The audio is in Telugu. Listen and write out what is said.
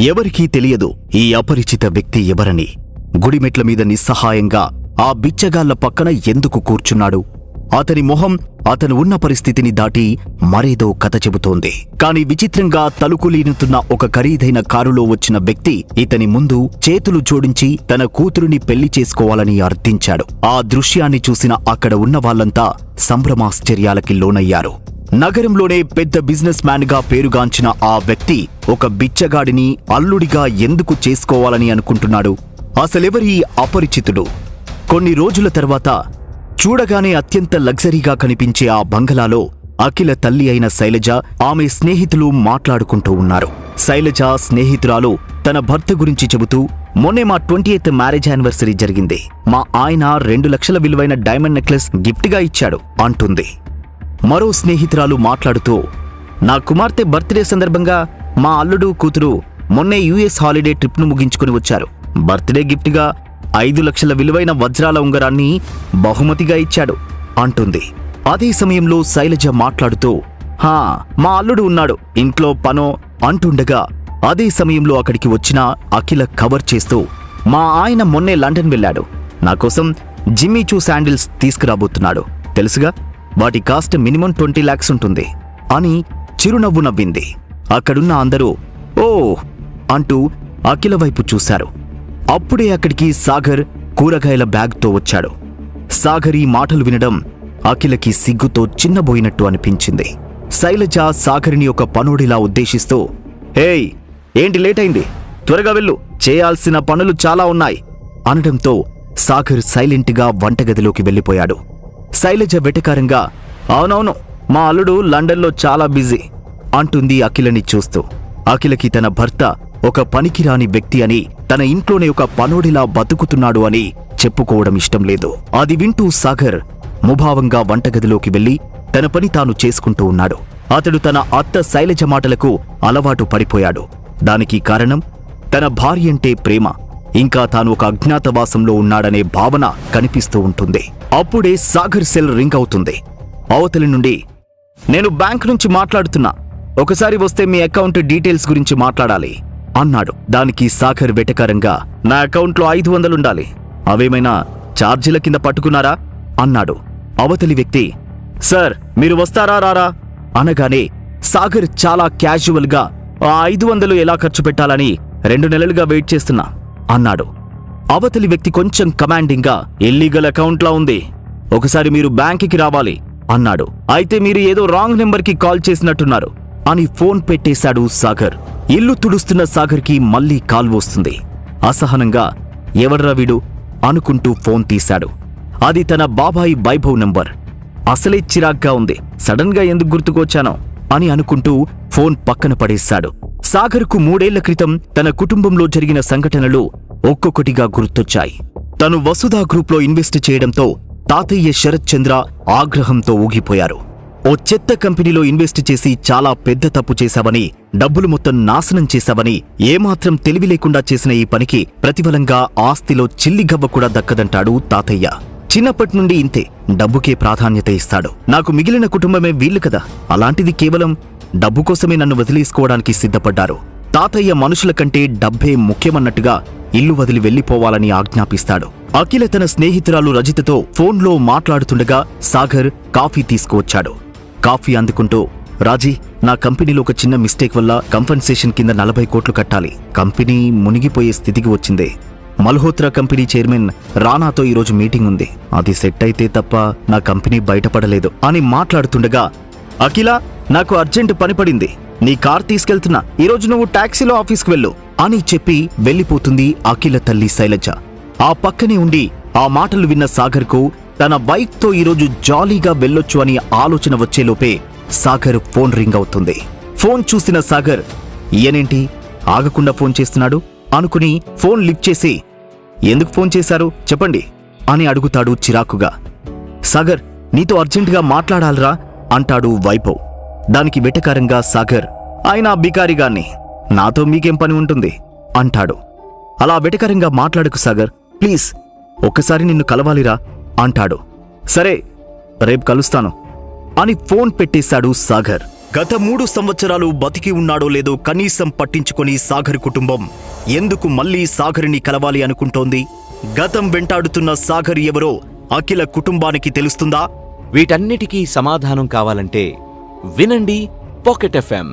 ఎవరికీ తెలియదు ఈ అపరిచిత వ్యక్తి ఎవరని. గుడిమెట్ల మీద నిస్సహాయంగా ఆ బిచ్చగాళ్ల పక్కన ఎందుకు కూర్చున్నాడు? అతని మొహం అతను ఉన్న పరిస్థితిని దాటి మరేదో కథ చెబుతోంది. కాని విచిత్రంగా తలుకులీనుతున్న ఒక ఖరీదైన కారులో వచ్చిన వ్యక్తి ఇతని ముందు చేతులు జోడించి తన కూతురుని పెళ్లి చేసుకోవాలని అర్థించాడు. ఆ దృశ్యాన్ని చూసిన అక్కడ ఉన్న వాళ్లంతా సంభ్రమాశ్చర్యాలకి లోనయ్యారు. నగరంలోనే పెద్ద బిజినెస్ మ్యాన్ గా పేరుగాంచిన ఆ వ్యక్తి ఒక బిచ్చగాడిని అల్లుడిగా ఎందుకు చేసుకోవాలని అనుకుంటున్నాడు? అసలెవరీ అపరిచితుడు? కొన్ని రోజుల తర్వాత చూడగానే అత్యంత లగ్జరీగా కనిపించే ఆ బంగళాలో అఖిల తల్లి అయిన శైలజ, ఆమె స్నేహితులు మాట్లాడుకుంటూ ఉన్నారు. శైలజ స్నేహితురాలు తన భర్త గురించి చెబుతూ, మొన్నే మా 20th మ్యారేజ్ యానివర్సరీ జరిగింది. మా ఆయన 2 లక్షల విలువైన డైమండ్ నెక్లెస్ గిఫ్ట్గా ఇచ్చాడు అంటుంది. మరో స్నేహితురాలు మాట్లాడుతూ, నా కుమార్తె బర్త్డే సందర్భంగా మా అల్లుడు కూతురు మొన్నే యుఎస్ హాలిడే ట్రిప్ను ముగించుకుని వచ్చారు. బర్త్డే గిఫ్ట్గా 5 లక్షల విలువైన వజ్రాల ఉంగరాన్ని బహుమతిగా ఇచ్చాడు అంటుంది. అదే సమయంలో శైలజ మాట్లాడుతూ, మా అల్లుడు ఉన్నాడు, ఇంట్లో పనో అంటుండగా అదే సమయంలో అక్కడికి వచ్చిన అఖిల కవర్ చేస్తూ, మా ఆయన మొన్నే లండన్ వెళ్ళాడు, నాకోసం జిమ్మీ చూ శాండిల్స్ తీసుకురాబోతున్నాడు, తెలుసుగా, వాటి కాస్ట్ మినిమం 20 lakhs ఉంటుంది అని చిరునవ్వు నవ్వింది. అక్కడున్న అందరూ ఓ అంటూ అఖిల వైపు చూశారు. అప్పుడే అక్కడికి సాగర్ కూరగాయల బ్యాగ్తో వచ్చాడు. సాగర్ ఈ మాటలు వినడం అఖిలకి సిగ్గుతో చిన్నబోయినట్టు అనిపించింది. శైలజ సాగర్ని ఒక పనోడిలా ఉద్దేశిస్తూ, ఏయ్, ఏంటి లేట్ అయింది, త్వరగా వెళ్ళు, చేయాల్సిన పనులు చాలా ఉన్నాయి అనడంతో సాగర్ సైలెంట్గా వంటగదిలోకి వెళ్ళిపోయాడు. శైలజ వెటకారంగా, అవునవును, మా అల్లుడు లండన్లో చాలా బిజీ అంటుంది అఖిలని చూస్తూ. అఖిలకి తన భర్త ఒక పనికిరాని వ్యక్తి అని, తన ఇంట్లోనే ఒక పనోడిలా బతుకుతున్నాడు అని చెప్పుకోవడం ఇష్టం లేదు. అది వింటూ సాగర్ ముభావంగా వంటగదిలోకి వెళ్లి తన పని తాను చేసుకుంటూ ఉన్నాడు. అతడు తన అత్త శైలజ మాటలకు అలవాటు పడిపోయాడు. దానికి కారణం తన భార్య అంటే ప్రేమ, ఇంకా తాను ఒక అజ్ఞాతవాసంలో ఉన్నాడనే భావన కనిపిస్తూ ఉంటుంది. అప్పుడే సాగర్ సెల్ రింగ్ అవుతుంది. అవతలి నుండి, నేను బ్యాంక్ నుంచి మాట్లాడుతున్నా, ఒకసారి వస్తే మీ అకౌంట్ డీటెయిల్స్ గురించి మాట్లాడాలి అన్నాడు. దానికి సాగర్ వెటకారంగా, నా అకౌంట్లో 500 ఉండాలి, అవేమైనా ఛార్జీల కింద పట్టుకున్నారా అన్నాడు. అవతలి వ్యక్తి, సార్ మీరు వస్తారా రారా అనగానే సాగర్ చాలా క్యాజువల్గా, ఆ 500 ఎలా ఖర్చు పెట్టాలని 2 నెలలుగా వెయిట్ చేస్తున్నా అన్నాడు. అవతలి వ్యక్తి కొంచెం కమాండింగ్గా, ఇల్లీగల్ అకౌంట్లా ఉంది, ఒకసారి మీరు బ్యాంకుకి రావాలి అన్నాడు. అయితే మీరు ఏదో రాంగ్ నెంబర్కి కాల్ చేసినట్టున్నారు అని ఫోన్ పెట్టేశాడు సాగర్. ఇల్లు తుడుస్తున్న సాగర్కి మళ్లీ కాల్ వస్తుంది. అసహనంగా, ఎవర్రా వీడు అనుకుంటూ ఫోన్ తీశాడు. అది తన బాబాయి వైభవ్ నంబర్. అసలే చిరాగ్గా ఉంది, సడన్ గా ఎందుకు గుర్తుకొచ్చానో అని అనుకుంటూ ఫోన్ పక్కన పడేశాడు. సాగర్కు 3 ఏళ్ల క్రితం తన కుటుంబంలో జరిగిన సంఘటనలు ఒక్కొక్కటిగా గుర్తొచ్చాయి. తను వసుధా గ్రూప్లో ఇన్వెస్ట్ చేయడంతో తాతయ్య శరత్ చంద్ర ఆగ్రహంతో ఊగిపోయారు. ఓ చెత్త కంపెనీలో ఇన్వెస్ట్ చేసి చాలా పెద్ద తప్పు చేశావని, డబ్బులు మొత్తం నాశనం చేశావని, ఏమాత్రం తెలివి లేకుండా చేసిన ఈ పనికి ప్రతిఫలంగా ఆస్తిలో చిల్లిగవ్వ కూడా దక్కదంటాడు తాతయ్య. చిన్నప్పటి నుండి ఇంతే, డబ్బుకే ప్రాధాన్యత ఇస్తాడు. నాకు మిగిలిన కుటుంబమే వీళ్లు కదా, అలాంటిది కేవలం డబ్బు కోసమే నన్ను వదిలేసుకోవడానికి సిద్ధపడ్డారు. తాతయ్య మనుషుల కంటే డబ్బే ముఖ్యమన్నట్టుగా ఇల్లు వదిలి వెళ్లిపోవాలని ఆజ్ఞాపిస్తాడు. అఖిల తన స్నేహితురాలు రజితతో ఫోన్లో మాట్లాడుతుండగా సాగర్ కాఫీ తీసుకువచ్చాడు. కాఫీ అందుకుంటూ, రాజీ, నా కంపెనీలో ఒక చిన్న మిస్టేక్ వల్ల కంపెన్సేషన్ కింద 40 కోట్లు కట్టాలి. కంపెనీ మునిగిపోయే స్థితికి వచ్చింది. మల్హోత్రా కంపెనీ చైర్మన్ రానాతో ఈరోజు మీటింగ్ ఉంది. అది సెట్ అయితే తప్ప నా కంపెనీ బయటపడలేదు అని మాట్లాడుతుండగా, అఖిల, నాకు అర్జెంట్ పని పడింది, నీ కార్ తీసుకెళ్తున్నా, ఈరోజు నువ్వు టాక్సీలో ఆఫీస్కి వెళ్ళు అని చెప్పి వెళ్లిపోతుంది అఖిల తల్లి శైలజ. ఆ పక్కనే ఉండి ఆ మాటలు విన్న సాగర్కు తన బైక్తో ఈరోజు జాలీగా వెళ్ళొచ్చు అని ఆలోచన వచ్చేలోపే సాగర్ ఫోన్ రింగ్ అవుతుంది. ఫోన్ చూసిన సాగర్, ఈయనేంటి ఆగకుండా ఫోన్ చేస్తున్నాడు అనుకుని ఫోన్ లిఫ్ట్ చేసి, ఎందుకు ఫోన్ చేశారు చెప్పండి అని అడుగుతాడు చిరాకుగా. సాగర్, నీతో అర్జెంటుగా మాట్లాడాలరా అంటాడు వైభవ్. దానికి వెటకారంగా సాగర్, ఆయన బికారిగాన్ని, నాతో మీకేం పని ఉంటుంది అంటాడు. అలా వెటకారంగా మాట్లాడకు సాగర్, ప్లీజ్ ఒక్కసారి నిన్ను కలవాలిరా అంటాడు. సరే, రేపు కలుస్తాను అని ఫోన్ పెట్టేశాడు సాగర్. గత 3 సంవత్సరాలు బతికి ఉన్నాడో లేదో కనీసం పట్టించుకొని సాగర్ కుటుంబం ఎందుకు మళ్లీ సాగర్ని కలవాలి అనుకుంటోంది? గతం వెంటాడుతున్న సాగర్ ఎవరో అఖిల కుటుంబానికి తెలుస్తుందా? వీటన్నిటికీ సమాధానం కావాలంటే వినండి పాకెట్ ఎఫ్ఎం.